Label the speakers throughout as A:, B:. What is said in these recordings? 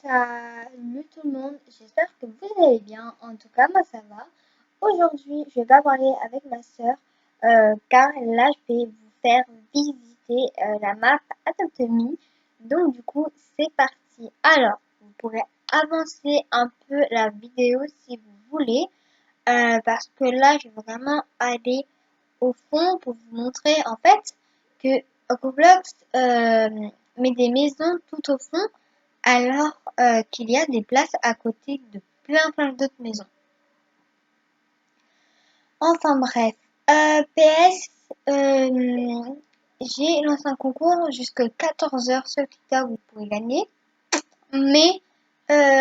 A: Salut tout le monde, j'espère que vous allez bien. En tout cas, moi ça va. Aujourd'hui, je vais pas parler avec ma sœur car là, je vais vous faire visiter la map Adopt Me. Donc, du coup, c'est parti. Alors, vous pourrez avancer un peu la vidéo si vous voulez parce que là, je vais vraiment aller au fond pour vous montrer en fait que Roblox met des maisons tout au fond alors qu'il y a des places à côté de plein d'autres maisons. Enfin bref, PS, j'ai lancé un concours jusqu'à 14h sur TikTok, vous pouvez gagner. Mais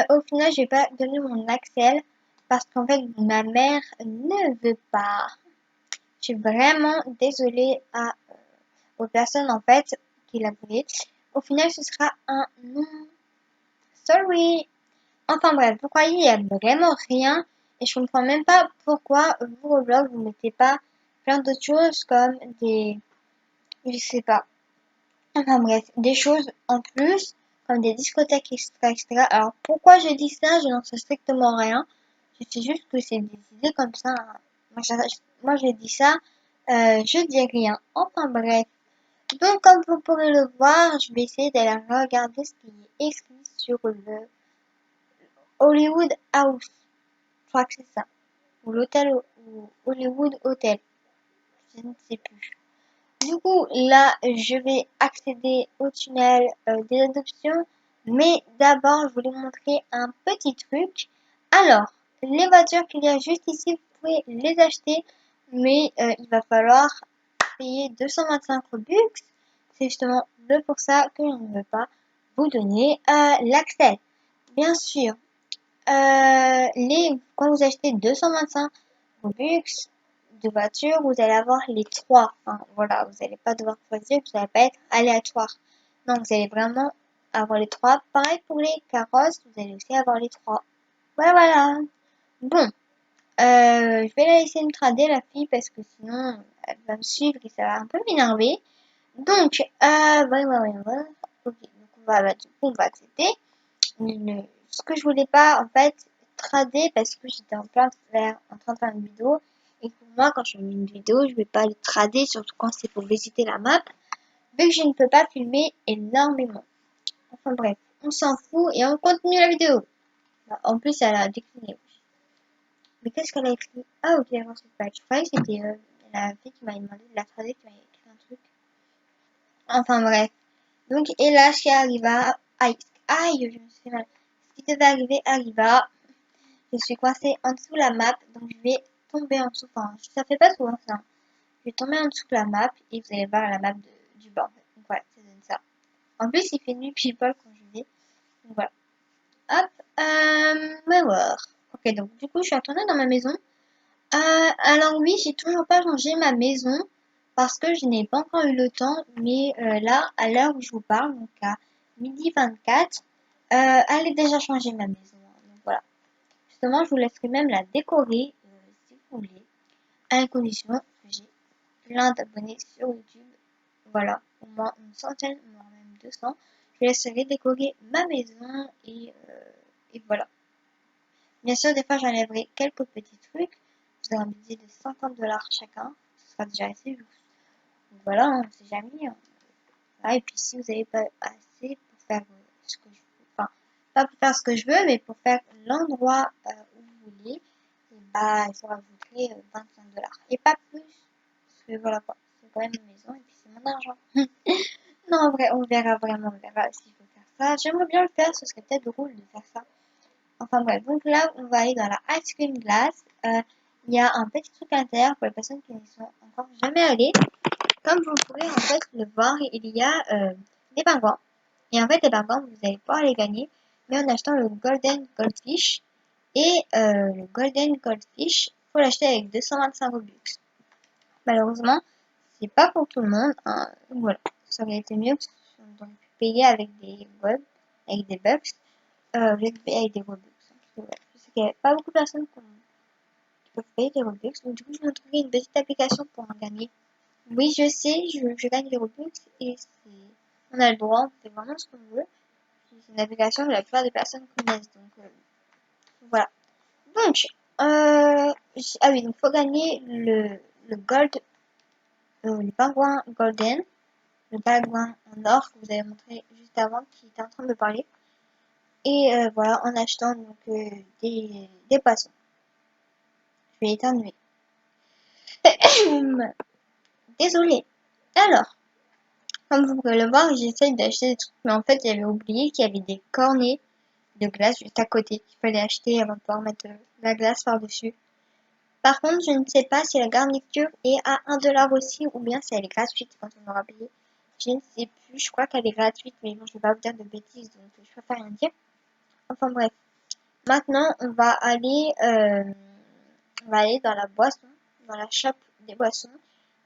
A: au final, je vais pas donner mon Axel parce qu'en fait, ma mère ne veut pas. Je suis vraiment désolée aux personnes en fait qui la voulaient. Au final, ce sera un non. Sorry. Enfin bref, vous croyez il y a vraiment rien et je comprends même pas pourquoi vous Roblox vous mettez pas plein d'autres choses comme des, je sais pas. Enfin bref, des choses en plus comme des discothèques etc. Alors pourquoi je dis ça, je n'en sais strictement rien. Je sais juste que c'est des idées comme ça, hein. Moi je dis ça, je dis rien. Enfin bref. Donc comme vous pourrez le voir, je vais essayer d'aller regarder ce qui est écrit sur le Hollywood House. Je crois que c'est ça. Ou l'hôtel ou Hollywood Hotel. Je ne sais plus. Du coup, là, je vais accéder au tunnel des adoptions. Mais d'abord, je voulais montrer un petit truc. Alors, les voitures qu'il y a juste ici, vous pouvez les acheter. Mais il va falloir payer 225 Robux. C'est justement pour ça que je ne veux pas vous donner l'accès. Bien sûr, quand vous achetez 225 Robux de voiture, vous allez avoir les trois. Enfin, voilà, vous n'allez pas devoir choisir, vous n'allez pas être aléatoire. Donc, vous allez vraiment avoir les trois. Pareil pour les carrosses, vous allez aussi avoir les trois. Voilà, voilà. Bon, je vais la laisser me trader, la fille, parce que sinon, elle va me suivre et ça va un peu m'énerver. Donc, voilà. Ok, donc du coup, on va accepter. Ce que je voulais pas en fait trader parce que j'étais en train de faire une vidéo et pour moi quand je fais une vidéo je vais pas le trader surtout quand c'est pour visiter la map vu que je ne peux pas filmer énormément. Enfin bref, on s'en fout et on continue la vidéo. Bah, en plus elle a décliné. Mais qu'est-ce qu'elle a écrit? Ah ok, alors c'est pas. Je croyais que c'était la fille qui m'avait demandé de la trader qui m'avait écrit un truc. Enfin bref. Donc et là ce qui arriva. Aïe, je me suis fait mal. Ce qui devait arriver arriva. Je suis coincée en dessous de la map, donc je vais tomber en dessous. Enfin, ça fait pas souvent ça. Je vais tomber en dessous de la map et vous allez voir la map du bord. Donc voilà, ça donne ça. En plus, il fait nuit people quand je vais. Donc voilà. Hop, ouais, voir. Ok, donc du coup, je suis retournée dans ma maison. Alors oui, j'ai toujours pas changé ma maison parce que je n'ai pas encore eu le temps. Mais là, à l'heure où je vous parle, donc à midi 24, elle est déjà changée ma maison. Donc voilà. Justement, je vous laisserai même la décorer si vous voulez, à la condition que j'ai plein d'abonnés sur YouTube. Voilà, au moins une centaine, voire même 200. Je laisserai décorer ma maison et voilà. Bien sûr, des fois, j'enlèverai quelques petits trucs. Vous aurez un budget de 50 $ chacun. Ce sera déjà assez. Donc voilà, on ne sait jamais, hein. Voilà, et puis si vous n'avez pas assez pour faire ce que je veux, enfin, pas pour faire ce que je veux, mais pour faire l'endroit où vous voulez, et bah, il faut rajouter 25 $. Et pas plus. Parce que voilà quoi, c'est quand même une maison et puis c'est mon argent. Non, en vrai, on verra vraiment, on verra si je peux faire ça. J'aimerais bien le faire, ce serait peut-être drôle de faire ça. Enfin bref, donc là, on va aller dans la Ice Cream Glass. Il y a un petit truc à l'intérieur pour les personnes qui n'y sont encore jamais allées. Comme vous pourrez en fait le voir, il y a des pingouins. Et en fait, les pingouins, vous allez pouvoir les gagner, mais en achetant le Golden Goldfish. Et le Golden Goldfish, faut l'acheter avec 225 Robux. Malheureusement, c'est pas pour tout le monde, hein. Voilà, ça aurait été mieux que on aurait pu payer avec des web, avec des bucks, au lieu de payer avec des Robux, hein. Parce que, ouais, je sais qu'il n'y a pas beaucoup de personnes qui peuvent payer des Robux, donc du coup, je me trouvé une petite application pour en gagner. Oui, je sais, je gagne des Robux et on a le droit, on fait vraiment ce qu'on veut. c'est une application que la plupart des personnes connaissent. Donc voilà. Donc, ah oui, donc faut gagner le gold, le pingouin golden, le pingouin en or que vous avez montré juste avant, qui était en train de me parler. Et voilà, en achetant donc des poissons. Je vais éternuer. Désolée. Alors, comme vous pouvez le voir, j'essaye d'acheter des trucs, mais en fait, j'avais oublié qu'il y avait des cornets de glace juste à côté qu'il fallait acheter avant de pouvoir mettre la glace par-dessus. Par contre, je ne sais pas si la garniture est à 1$ aussi ou bien si elle est gratuite quand on aura payé. Je ne sais plus, je crois qu'elle est gratuite, mais bon, je ne vais pas vous dire de bêtises, donc je préfère rien dire. Enfin bref. Maintenant, on va aller dans la boisson, dans la shop des boissons.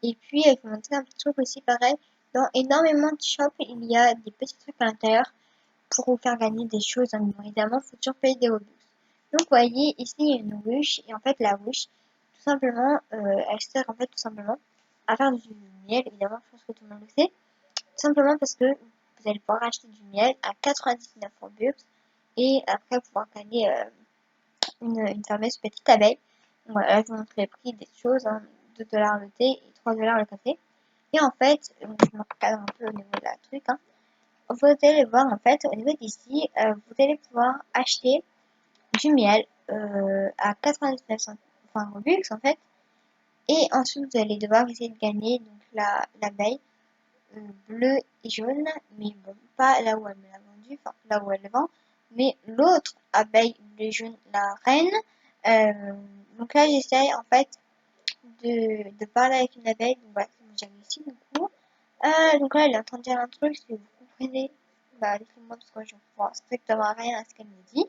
A: Et puis, je vais vous montrer un petit truc aussi pareil. Dans énormément de shops, il y a des petits trucs à l'intérieur pour vous faire gagner des choses. Hein. Bon, évidemment, il faut toujours payer des Robux. Donc, vous voyez, ici, il y a une ruche. Et en fait, la ruche, tout simplement, elle sert en fait tout simplement à faire du miel. Évidemment, je pense que tout le monde le sait. Tout simplement parce que vous allez pouvoir acheter du miel à 99 Robux. Et après, pouvoir gagner une fameuse petite abeille. Voilà, là, je vous montre les prix des choses, hein, 2$ le thé et 3$ le café. Et en fait, je me recadre un peu au niveau de la truc, hein. Vous allez voir, en fait, au niveau d'ici, vous allez pouvoir acheter du miel à 99 enfin, Robux, en fait. Et ensuite, vous allez devoir essayer de gagner donc l'abeille bleue et jaune, mais bon, pas là où elle me l'a vendu, enfin là où elle le vend, mais l'autre abeille bleue et jaune, la reine. Donc là, j'essaye en fait de parler avec une abeille. Donc voilà, j'ai réussi du coup. Donc là, elle est en train de dire un truc, si vous comprenez, bah dites-moi parce que je ne comprends strictement rien à ce qu'elle me dit.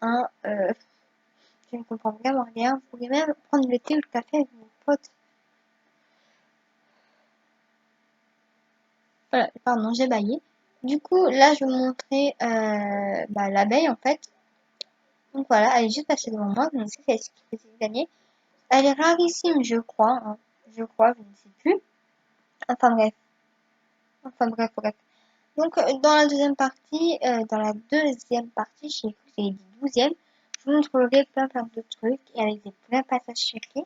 A: Hein, je ne comprends vraiment rien. Vous pouvez même prendre le thé ou le café avec vos potes. Voilà, pardon, j'ai baillé. Du coup, là, je vais vous montrer l'abeille, en fait. Donc voilà, elle est juste passée devant moi. Donc c'est ce qui fait gagner. Elle est rarissime, je crois. Hein. Je crois, je ne sais plus. Enfin bref. Enfin bref, bref. Donc dans la deuxième partie, j'ai cru que j'ai dit 12e, je vous montrerai plein de trucs et avec des plein passages secrets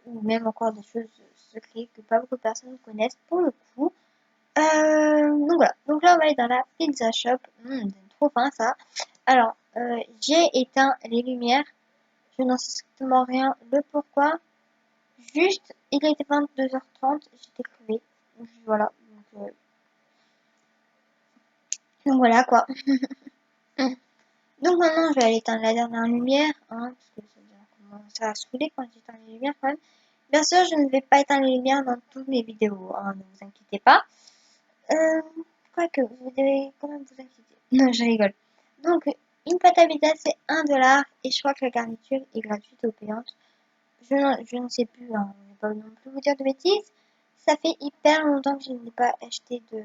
A: ou même encore des choses secrètes que pas beaucoup de personnes connaissent pour le coup. Donc voilà. Donc là, on va aller dans la pizza shop. Trop fin ça. Alors, j'ai éteint les lumières. Je n'en sais strictement rien. Le pourquoi. Juste, il était 22h30. J'étais crevée. Voilà. Donc voilà quoi. Donc maintenant, je vais aller éteindre la dernière lumière. Hein, parce que ça commence à saouler quand j'éteins les lumières quand même. Bien sûr, je ne vais pas éteindre les lumières dans toutes mes vidéos. Hein, ne vous inquiétez pas. Quoique, vous devez quand même vous inquiéter. Non, je rigole. Donc, une pâte à pizza, c'est 1$ et je crois que la garniture est gratuite ou payante. Je ne sais plus, hein. Je ne vais pas non plus vous dire de bêtises. Ça fait hyper longtemps que je n'ai pas acheté de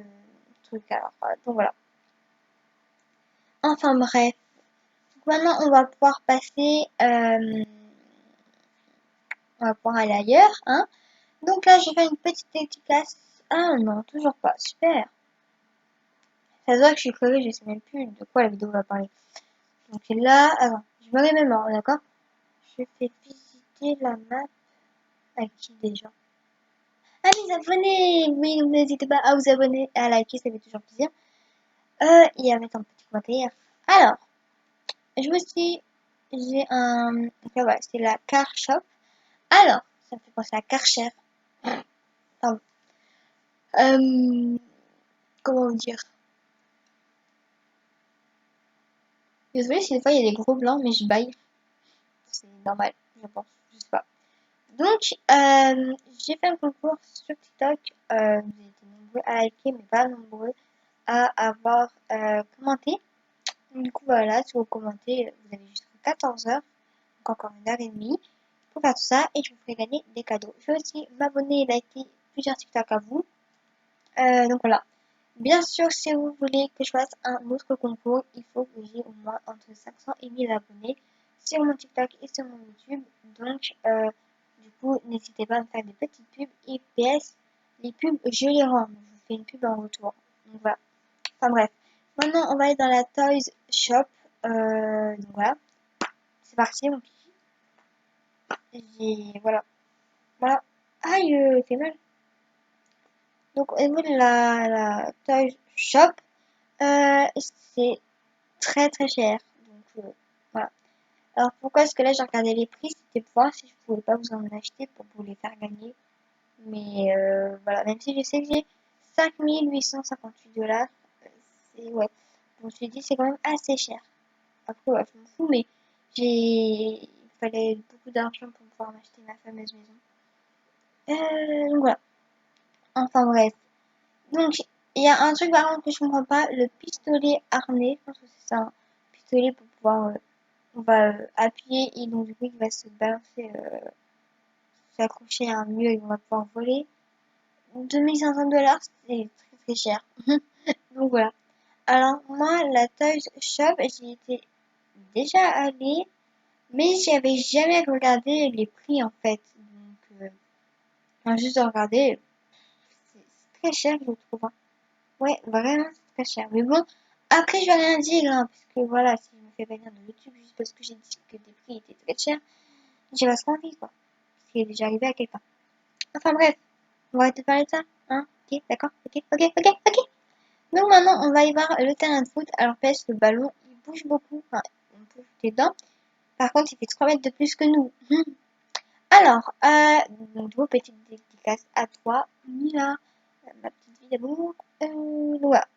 A: trucs. Alors, donc voilà. Enfin bref. Donc, maintenant, on va pouvoir passer. On va pouvoir aller ailleurs, hein. Donc là, je fais une petite dédicace. Ah non, toujours pas. Super. Ça se voit que je suis crevée, je sais même plus de quoi la vidéo va parler. Donc là, attends, je me remémore, d'accord? Je fais visiter la map à qui déjà? Ah, mes abonnés! Oui, donc n'hésitez pas à vous abonner et à liker, ça fait toujours plaisir. Et à mettre un petit commentaire. Alors, je me suis... J'ai un... Donc là, voilà, c'est la car shop. Alors, ça me fait penser à Karcher. Pardon. Comment vous dire? Désolée si des fois il y a des gros blancs, mais je baille. C'est normal, je pense. Je sais pas. Donc, j'ai fait un concours sur TikTok. Vous été nombreux à liker, mais pas nombreux à avoir commenté. Du coup, voilà, si vous commentez, vous avez jusqu'à 14 heures, donc encore 1h30 pour faire tout ça et je vous ferai gagner des cadeaux. Je vais aussi m'abonner et liker plusieurs TikTok à vous. Donc voilà. Bien sûr, si vous voulez que je fasse un autre concours, il faut que j'ai au moins entre 500 et 1000 abonnés sur mon TikTok et sur mon YouTube. Donc, du coup, n'hésitez pas à me faire des petites pubs. Et PS, les pubs, je les rends. Je vous fais une pub en retour. Donc voilà. Enfin bref. Maintenant, on va aller dans la Toys Shop. Donc voilà, c'est parti, mon kiki. Voilà, voilà. Aïe, fait mal. Donc, au niveau de la Toys Shop, c'est très très cher. Donc, voilà. Alors, pourquoi est-ce que là, j'ai regardé les prix? C'était pour voir si je pouvais pas vous en acheter pour vous les faire gagner. Mais voilà, même si je sais que j'ai 5 858 $, c'est ouais. Je me suis dit c'est quand même assez cher. Après, ouais, je m'en fous, mais il fallait beaucoup d'argent pour pouvoir m'acheter ma fameuse maison. Donc voilà. Enfin bref. Donc il y a un truc par contre que je comprends pas, le pistolet harnais. Je pense que c'est ça, un pistolet pour pouvoir, on va appuyer et donc du coup il va se balancer, s'accrocher à un mur et on va pouvoir voler. 2 500 $, c'est très très cher. Donc voilà. Alors moi, la Toys Shop, j'y étais déjà allée, mais j'avais jamais regardé les prix en fait. Donc, enfin, juste de regarder, c'est très cher je trouve, hein. Ouais, vraiment c'est très cher. Mais bon, après je vais rien dire, hein, parce que voilà, si je me fais bannir de YouTube juste parce que j'ai dit que des prix étaient très chers, j'ai pas trop envie quoi. Ce qui est déjà arrivé à quelqu'un. Enfin bref, on va arrêter de parler de ça, hein. Ok, d'accord, ok, ok, ok, ok. Donc maintenant, on va aller voir le terrain de foot. Alors, PS, le ballon, il bouge beaucoup. Enfin, on bouge dedans. Par contre, il fait 3 mètres de plus que nous. Alors, donc, vos petites dédicaces à toi, Mila, ma petite vie d'amour. Voilà.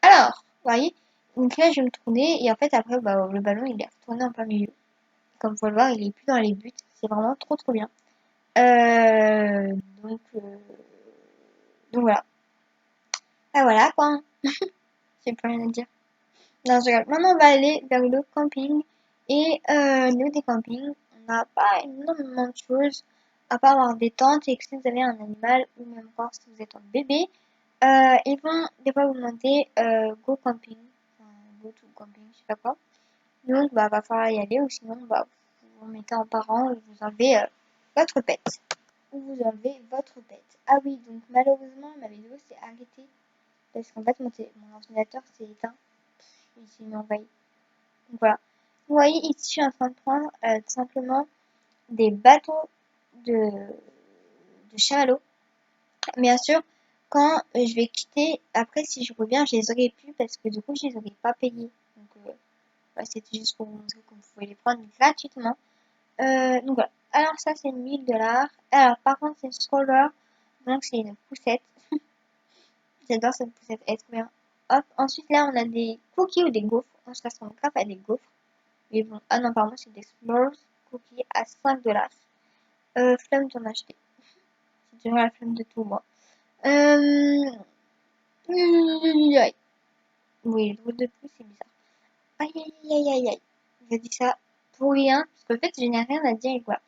A: Alors, vous voyez, donc là, je vais me tourner. Et en fait, après, bah, le ballon, il est retourné en plein milieu. Comme vous pouvez le voir, il est plus dans les buts. C'est vraiment trop, trop bien. Euh, donc, euh, donc voilà. Ah, voilà, quoi. J'ai plus rien à dire. Non, je rigole. Maintenant, on va aller vers le camping. Et au niveau des campings, on n'a pas énormément de choses, à part avoir des tentes et que si vous avez un animal, ou même encore si vous êtes un bébé, ils vont des fois vous demander go camping, enfin, go to camping, je sais pas quoi. Donc, bah, va falloir y aller, ou sinon, bah, vous vous mettez en parent et vous enlevez votre pet. Ou vous enlevez votre pet. Ah oui, donc malheureusement, ma vidéo s'est arrêtée parce qu'en fait, mon ordinateur s'est éteint. Il s'est mis en veille. Donc voilà. Vous voyez ici, je suis en train de prendre tout simplement des bateaux de, de chamallows. Bien sûr, quand je vais quitter, après si je reviens, je les aurais plus parce que du coup, je les aurais pas payés. Donc ouais, c'était juste pour vous montrer qu'on pouvait les prendre gratuitement. Donc voilà. Alors ça, c'est 1000 $. Alors par contre, c'est une stroller. Donc c'est une poussette. J'adore cette poussette, elle est trop bien. Hop. Ensuite là, on a des cookies ou des gaufres. En tout cas, on grappe à des gaufres. Mais bon, ah non, pardon, c'est des s'mores cookies à 5 $. Flemme d'en acheter. J'ai toujours la flemme de tout, moi. Euh... Aïe. Oui, le bruit de pouce, c'est bizarre. Aïe, aïe, aïe, aïe, aïe. Je dis ça pour rien, parce qu'en fait, je n'ai rien à dire, et voilà.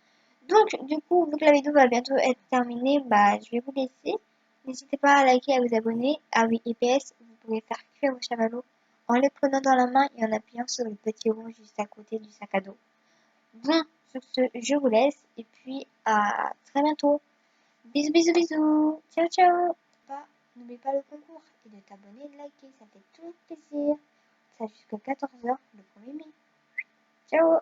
A: Donc, du coup, vu que la vidéo va bientôt être terminée, bah, je vais vous laisser. N'hésitez pas à liker et à vous abonner. Ah oui, EPS, vous pouvez faire cuire vos chamallows en les prenant dans la main et en appuyant sur le petit rond juste à côté du sac à dos. Bon, sur ce, je vous laisse et puis à très bientôt. Bisous, bisous, bisous. Ciao, ciao. Bah, n'oublie pas le concours et de t'abonner et de liker, ça fait toujours plaisir. Ça jusqu'à 14h le 1er mai. Ciao.